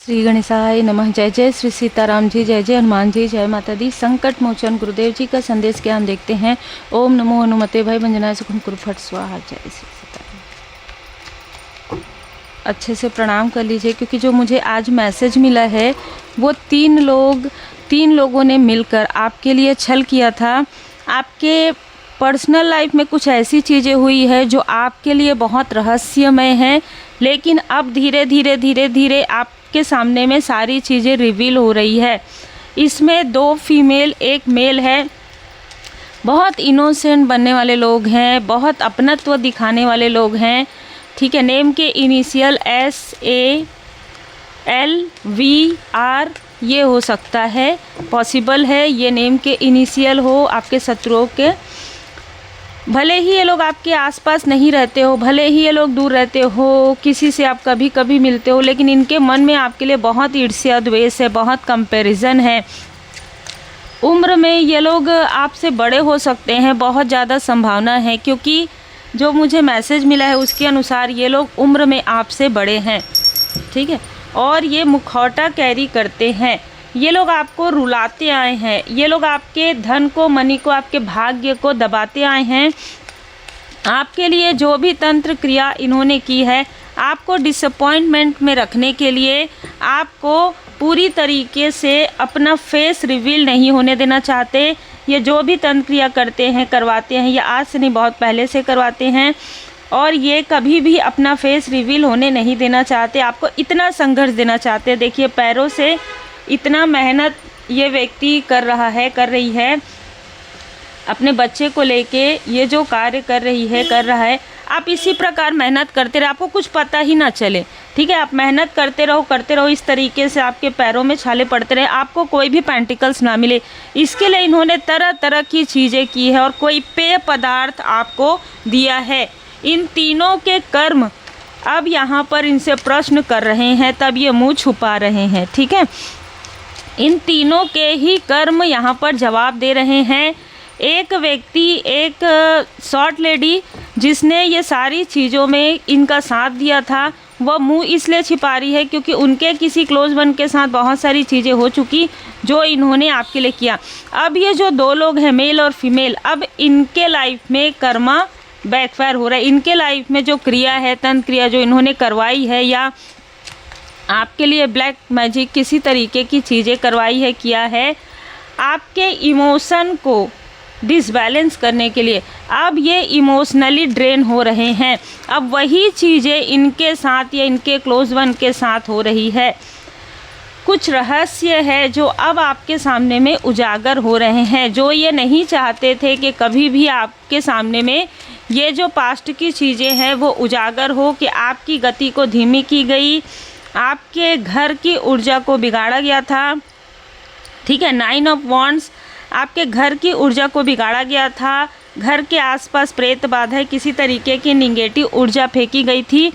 श्री गणेशाय नमः। जय जय श्री सीताराम जी, जय जय हनुमान जी, जय माता दी। संकट मोचन गुरुदेव जी का संदेश क्या हम देखते हैं। ओम नमो हनुमते भाई बंजनाय सुखम कुरु फट स्वाहा। जय श्री सीताराम। अच्छे से प्रणाम कर लीजिए, क्योंकि जो मुझे आज मैसेज मिला है वो तीन लोगों ने मिलकर आपके लिए छल किया था। आपके पर्सनल लाइफ में कुछ ऐसी चीज़ें हुई है जो आपके लिए बहुत रहस्यमय हैं, लेकिन अब धीरे धीरे आपके सामने में सारी चीज़ें रिवील हो रही है। इसमें 2 फीमेल 1 मेल है। बहुत इनोसेंट बनने वाले लोग हैं, बहुत अपनत्व दिखाने वाले लोग हैं। ठीक है, नेम के इनिशियल SALVR ये हो सकता है, पॉसिबल है ये नेम के इनिशियल हो आपके शत्रुओं के। भले ही ये लोग आपके आसपास नहीं रहते हो, भले ही ये लोग दूर रहते हो, किसी से आप कभी कभी मिलते हो, लेकिन इनके मन में आपके लिए बहुत ईर्ष्या द्वेष है, बहुत कंपैरिजन है। उम्र में ये लोग आपसे बड़े हो सकते हैं, बहुत ज़्यादा संभावना है, क्योंकि जो मुझे मैसेज मिला है उसके अनुसार ये लोग उम्र में आपसे बड़े हैं। ठीक है, और ये मुखौटा कैरी करते हैं। ये लोग आपको रुलाते आए हैं, ये लोग आपके धन को, मनी को, आपके भाग्य को दबाते आए हैं। आपके लिए जो भी तंत्र क्रिया इन्होंने की है, आपको डिसअपॉइंटमेंट में रखने के लिए, आपको पूरी तरीके से अपना फेस रिवील नहीं होने देना चाहते। ये जो भी तंत्र क्रिया करते हैं, करवाते हैं, ये आज से नहीं बहुत पहले से करवाते हैं, और ये कभी भी अपना फेस रिवील होने नहीं देना चाहते। आपको इतना संघर्ष देना चाहते हैं। देखिए, पैरों से इतना मेहनत ये व्यक्ति कर रही है अपने बच्चे को लेके। ये जो कार्य कर रहा है, आप इसी प्रकार मेहनत करते रहे, आपको कुछ पता ही ना चले। ठीक है, आप मेहनत करते रहो इस तरीके से आपके पैरों में छाले पड़ते रहे, आपको कोई भी पेंटिकल्स ना मिले। इसके लिए इन्होंने तरह तरह की चीज़ें की है और कोई पेय पदार्थ आपको दिया है। इन तीनों के कर्म अब यहाँ पर इनसे प्रश्न कर रहे हैं, तब ये मुँह छुपा रहे हैं। ठीक है, इन तीनों के ही कर्म यहाँ पर जवाब दे रहे हैं। एक व्यक्ति, एक शॉर्ट लेडी जिसने ये सारी चीज़ों में इनका साथ दिया था, वह मुंह इसलिए छिपा रही है क्योंकि उनके किसी क्लोज वन के साथ बहुत सारी चीज़ें हो चुकी जो इन्होंने आपके लिए किया। अब ये जो 2 लोग हैं, मेल और फीमेल, अब इनके लाइफ में कर्मा बैकफायर हो रहा है। इनके लाइफ में जो क्रिया है, तंत्र क्रिया जो इन्होंने करवाई है, या आपके लिए ब्लैक मैजिक किसी तरीके की चीज़ें करवाई है, किया है, आपके इमोशन को डिसबैलेंस करने के लिए। अब ये इमोशनली ड्रेन हो रहे हैं। अब वही चीज़ें इनके साथ या इनके क्लोज वन के साथ हो रही है। कुछ रहस्य है जो अब आपके सामने में उजागर हो रहे हैं, जो ये नहीं चाहते थे कि कभी भी आपके सामने में ये जो पास्ट की चीज़ें हैं वो उजागर हो, कि आपकी गति को धीमी की गई, आपके घर की ऊर्जा को बिगाड़ा गया था। ठीक है, 9 ऑफ वॉन्ड्स, आपके घर की ऊर्जा को बिगाड़ा गया था। घर के आसपास प्रेत बाधा, किसी तरीके की निगेटिव ऊर्जा फेंकी गई थी।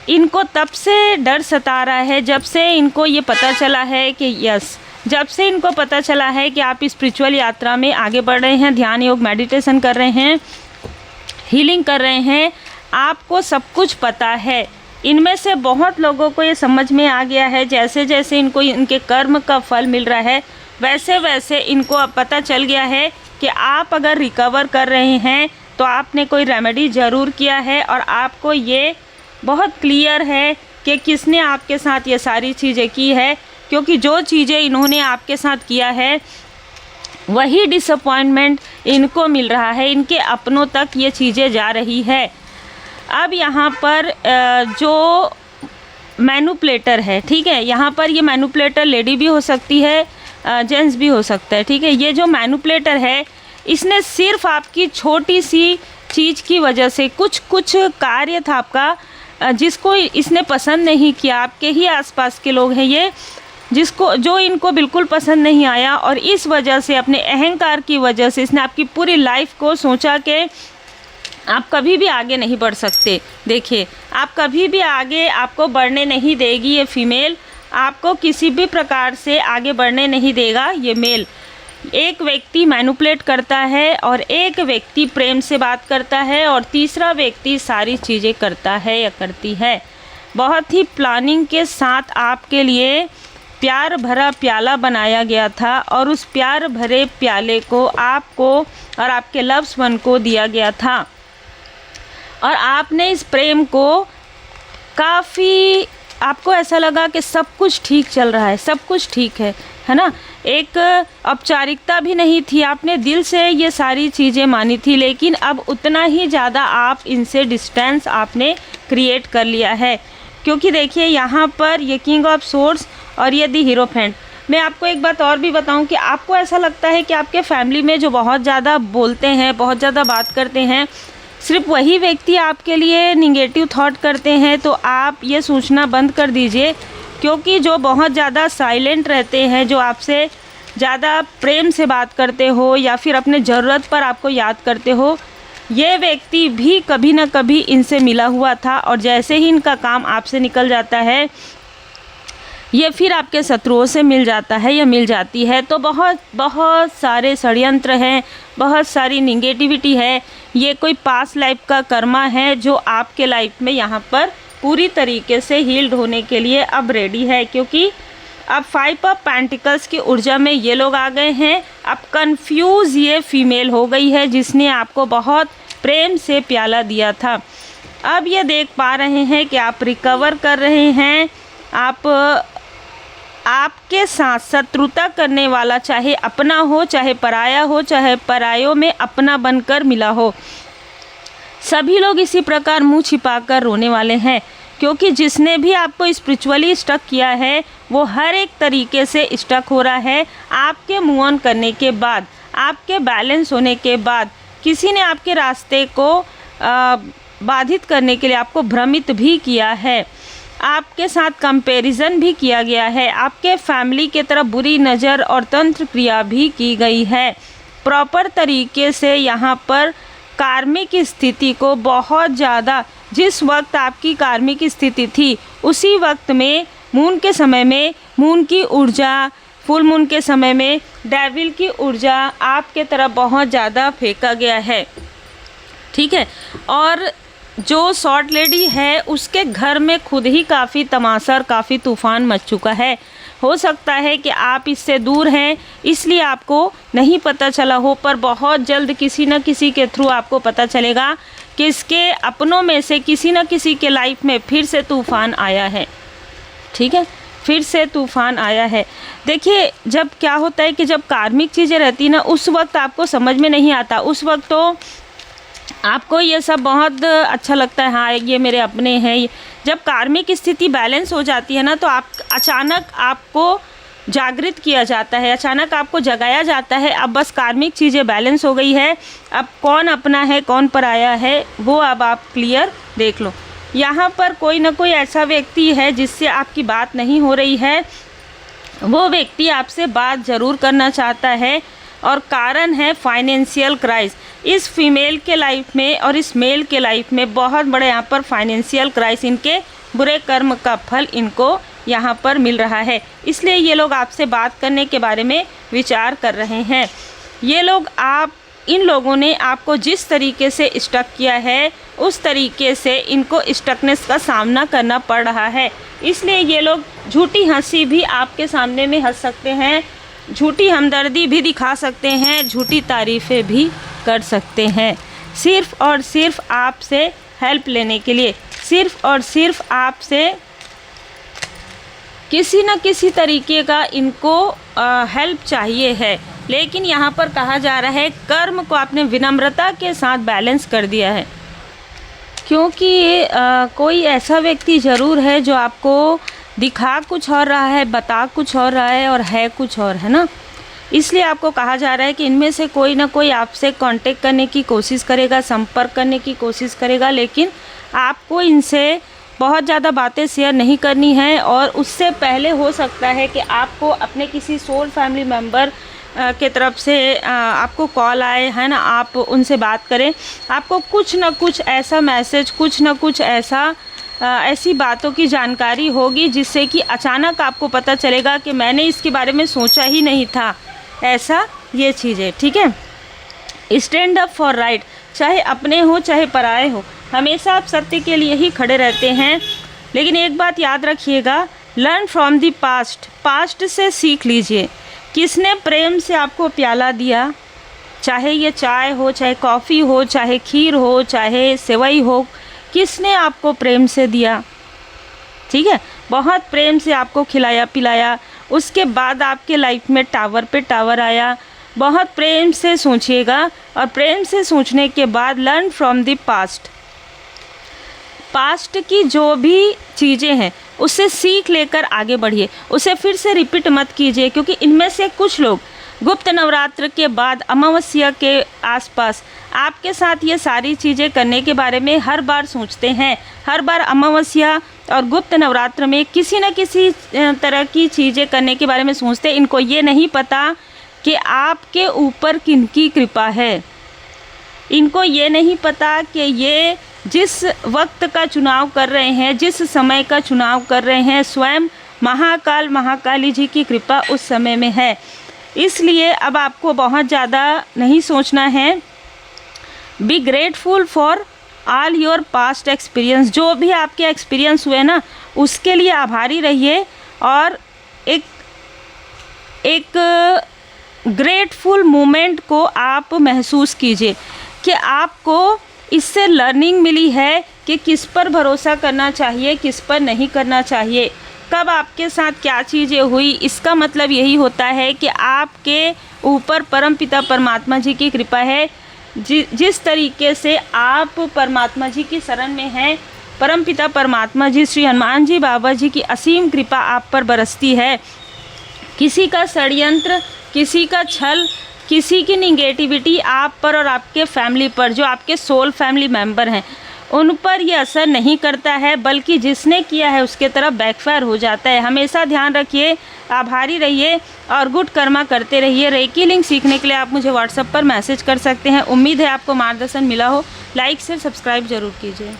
इनको तब से डर सता रहा है जब से इनको ये पता चला है कि जब से इनको पता चला है कि आप स्पिरिचुअल यात्रा में आगे बढ़ रहे हैं, ध्यान योग मेडिटेशन कर रहे हैं, हीलिंग कर रहे हैं, आपको सब कुछ पता है। इनमें से बहुत लोगों को ये समझ में आ गया है, जैसे जैसे इनको इनके कर्म का फल मिल रहा है, वैसे वैसे इनको अब पता चल गया है कि आप अगर रिकवर कर रहे हैं तो आपने कोई रेमेडी ज़रूर किया है, और आपको ये बहुत क्लियर है कि किसने आपके साथ ये सारी चीज़ें की है। क्योंकि जो चीज़ें इन्होंने आपके साथ किया है वही डिसअपॉइंटमेंट इनको मिल रहा है, इनके अपनों तक ये चीज़ें जा रही है। अब यहाँ पर जो मैनिपुलेटर है, ठीक है, यहाँ पर ये मैनिपुलेटर लेडी भी हो सकती है, जेंट्स भी हो सकता है। ठीक है, ये जो मैनिपुलेटर है, इसने सिर्फ आपकी छोटी सी चीज़ की वजह से, कुछ कार्य था आपका जिसको इसने पसंद नहीं किया, आपके ही आसपास के लोग हैं ये, जो इनको बिल्कुल पसंद नहीं आया, और इस वजह से, अपने अहंकार की वजह से, इसने आपकी पूरी लाइफ को सोचा कि आप कभी भी आगे नहीं बढ़ सकते। देखिए, आप कभी भी आगे आपको बढ़ने नहीं देगी ये फीमेल, आपको किसी भी प्रकार से आगे बढ़ने नहीं देगा ये मेल। एक व्यक्ति मैनिपुलेट करता है, और एक व्यक्ति प्रेम से बात करता है, और तीसरा व्यक्ति सारी चीज़ें करता है या करती है। बहुत ही प्लानिंग के साथ आपके लिए प्यार भरा प्याला बनाया गया था और उस प्यार भरे प्याले को आपको और आपके लव्स वन को दिया गया था और आपने इस प्रेम को काफ़ी, आपको ऐसा लगा कि सब कुछ ठीक चल रहा है, सब कुछ ठीक है ना। एक औपचारिकता भी नहीं थी, आपने दिल से ये सारी चीज़ें मानी थी, लेकिन अब उतना ही ज़्यादा आप इनसे डिस्टेंस आपने क्रिएट कर लिया है। क्योंकि देखिए यहाँ पर ये किंग ऑफ सोर्ड्स और ये दी हीरोफेंट। मैं आपको एक बात और भी बताऊं कि आपको ऐसा लगता है कि आपके फैमिली में जो बहुत ज़्यादा बोलते हैं, बहुत ज़्यादा बात करते हैं, सिर्फ वही व्यक्ति आपके लिए निगेटिव थॉट करते हैं। तो आप ये सोचना बंद कर दीजिए, क्योंकि जो बहुत ज़्यादा साइलेंट रहते हैं, जो आपसे ज़्यादा प्रेम से बात करते हो या फिर अपने ज़रूरत पर आपको याद करते हो, ये व्यक्ति भी कभी ना कभी इनसे मिला हुआ था और जैसे ही इनका काम आपसे निकल जाता है, ये फिर आपके शत्रुओं से मिल जाता है या मिल जाती है। तो बहुत सारे षड्यंत्र हैं, बहुत सारी निगेटिविटी है। ये कोई पास्ट लाइफ का कर्मा है जो आपके लाइफ में यहाँ पर पूरी तरीके से हील्ड होने के लिए अब रेडी है, क्योंकि अब 5 ऑफ पेंटिकल्स की ऊर्जा में ये लोग आ गए हैं। अब कंफ्यूज ये फीमेल हो गई है जिसने आपको बहुत प्रेम से प्याला दिया था। अब ये देख पा रहे हैं कि आप रिकवर कर रहे हैं। आपके साथ शत्रुता करने वाला, चाहे अपना हो चाहे पराया हो, चाहे परायों में अपना बनकर मिला हो, सभी लोग इसी प्रकार मुंह छिपाकर रोने वाले हैं। क्योंकि जिसने भी आपको स्पिरिचुअली स्टक किया है वो हर एक तरीके से स्टक हो रहा है। आपके मूव ऑन करने के बाद, आपके बैलेंस होने के बाद, किसी ने आपके रास्ते को बाधित करने के लिए आपको भ्रमित भी किया है, आपके साथ कंपैरिजन भी किया गया है, आपके फैमिली के तरफ बुरी नज़र और तंत्र क्रिया भी की गई है। प्रॉपर तरीके से यहाँ पर कार्मिक स्थिति को बहुत ज़्यादा, जिस वक्त आपकी कार्मिक स्थिति थी उसी वक्त में मून के समय में मून की ऊर्जा, फुल मून के समय में डेविल की ऊर्जा आपके तरफ बहुत ज़्यादा फेंका गया है। ठीक है, और जो शॉर्ट लेडी है उसके घर में खुद ही काफ़ी तमाशा और काफ़ी तूफ़ान मच चुका है। हो सकता है कि आप इससे दूर हैं इसलिए आपको नहीं पता चला हो, पर बहुत जल्द किसी न किसी के थ्रू आपको पता चलेगा कि इसके अपनों में से किसी न किसी के लाइफ में फिर से तूफ़ान आया है। ठीक है, फिर से तूफ़ान आया है। देखिए, जब क्या होता है कि जब कार्मिक चीज़ें रहती ना, उस वक्त आपको समझ में नहीं आता, उस वक्त तो आपको ये सब बहुत अच्छा लगता है, हाँ ये मेरे अपने हैं। जब कार्मिक स्थिति बैलेंस हो जाती है ना, तो आप अचानक आपको जागृत किया जाता है, अचानक आपको जगाया जाता है। अब बस कार्मिक चीज़ें बैलेंस हो गई है, अब कौन अपना है कौन पराया है वो अब आप क्लियर देख लो। यहाँ पर कोई ना कोई ऐसा व्यक्ति है जिससे आपकी बात नहीं हो रही है, वो व्यक्ति आपसे बात ज़रूर करना चाहता है और कारण है फाइनेंशियल क्राइस। इस फीमेल के लाइफ में और इस मेल के लाइफ में बहुत बड़े यहाँ पर फाइनेंशियल क्राइस, इनके बुरे कर्म का फल इनको यहाँ पर मिल रहा है, इसलिए ये लोग आपसे बात करने के बारे में विचार कर रहे हैं। ये लोग इन लोगों ने आपको जिस तरीके से स्टक किया है उस तरीके से इनको स्टकनेस का सामना करना पड़ रहा है, इसलिए ये लोग झूठी हंसी भी आपके सामने में हंस सकते हैं, झूठी हमदर्दी भी दिखा सकते हैं, झूठी तारीफ़ें भी कर सकते हैं, सिर्फ़ और सिर्फ आपसे हेल्प लेने के लिए, सिर्फ़ और सिर्फ आपसे किसी न किसी तरीके का इनको हेल्प चाहिए है। लेकिन यहाँ पर कहा जा रहा है कर्म को आपने विनम्रता के साथ बैलेंस कर दिया है, क्योंकि कोई ऐसा व्यक्ति ज़रूर है जो आपको दिखा कुछ और रहा है, बता कुछ और रहा है और है कुछ और, है ना। इसलिए आपको कहा जा रहा है कि इनमें से कोई ना कोई आपसे कांटेक्ट करने की कोशिश करेगा, संपर्क करने की कोशिश करेगा, लेकिन आपको इनसे बहुत ज़्यादा बातें शेयर नहीं करनी है। और उससे पहले हो सकता है कि आपको अपने किसी सोल फैमिली मेम्बर के तरफ से आपको कॉल आए, है ना, आप उनसे बात करें, आपको कुछ ना कुछ ऐसा मैसेज, कुछ ना कुछ ऐसी बातों की जानकारी होगी जिससे कि अचानक आपको पता चलेगा कि मैंने इसके बारे में सोचा ही नहीं था, ऐसा ये चीज़ है। ठीक है, स्टैंड अप फॉर राइट, चाहे अपने हो चाहे पराए हो, हमेशा आप सत्य के लिए ही खड़े रहते हैं। लेकिन एक बात याद रखिएगा, learn from the past, past से सीख लीजिए। किसने प्रेम से आपको प्याला दिया, चाहे ये चाय हो, चाहे कॉफ़ी हो, चाहे खीर हो, चाहे सेवई हो, किसने आपको प्रेम से दिया, ठीक है, बहुत प्रेम से आपको खिलाया पिलाया। उसके बाद आपके लाइफ में टावर पे टावर आया। बहुत प्रेम से सोचिएगा, और प्रेम से सोचने के बाद learn from the past, past की जो भी चीज़ें हैं उससे सीख लेकर आगे बढ़िए, उसे फिर से रिपीट मत कीजिए। क्योंकि इनमें से कुछ लोग गुप्त नवरात्र के बाद अमावस्या के आसपास आपके साथ ये सारी चीज़ें करने के बारे में हर बार सोचते हैं। हर बार अमावस्या और गुप्त नवरात्र में किसी न किसी तरह की चीज़ें करने के बारे में सोचते हैं। इनको ये नहीं पता कि आपके ऊपर किनकी कृपा है। इनको ये नहीं पता कि ये जिस वक्त का चुनाव कर रहे हैं, जिस समय का चुनाव कर रहे हैं, स्वयं महाकाल महाकाली जी की कृपा उस समय में है। इसलिए अब आपको बहुत ज़्यादा नहीं सोचना है। Be grateful for all your past experience, जो भी आपके एक्सपीरियंस हुए ना उसके लिए आभारी रहिए, और एक ग्रेटफुल मोमेंट को आप महसूस कीजिए कि आपको इससे लर्निंग मिली है कि किस पर भरोसा करना चाहिए, किस पर नहीं करना चाहिए, कब आपके साथ क्या चीज़ें हुई। इसका मतलब यही होता है कि आपके ऊपर परमपिता परमात्मा जी की कृपा है। जिस तरीके से आप परमात्मा जी की शरण में हैं, परमपिता परमात्मा जी श्री हनुमान जी बाबा जी की असीम कृपा आप पर बरसती है। किसी का षड्यंत्र, किसी का छल, किसी की निगेटिविटी आप पर और आपके फैमिली पर, जो आपके सोल फैमिली मेंबर हैं, उन पर ये असर नहीं करता है, बल्कि जिसने किया है उसके तरफ बैकफायर हो जाता है। हमेशा ध्यान रखिए, आभारी रहिए और गुड कर्मा करते रहिए। रेकी लिंक सीखने के लिए आप मुझे व्हाट्सएप पर मैसेज कर सकते हैं। उम्मीद है आपको मार्गदर्शन मिला हो। लाइक शेयर सब्सक्राइब जरूर कीजिए।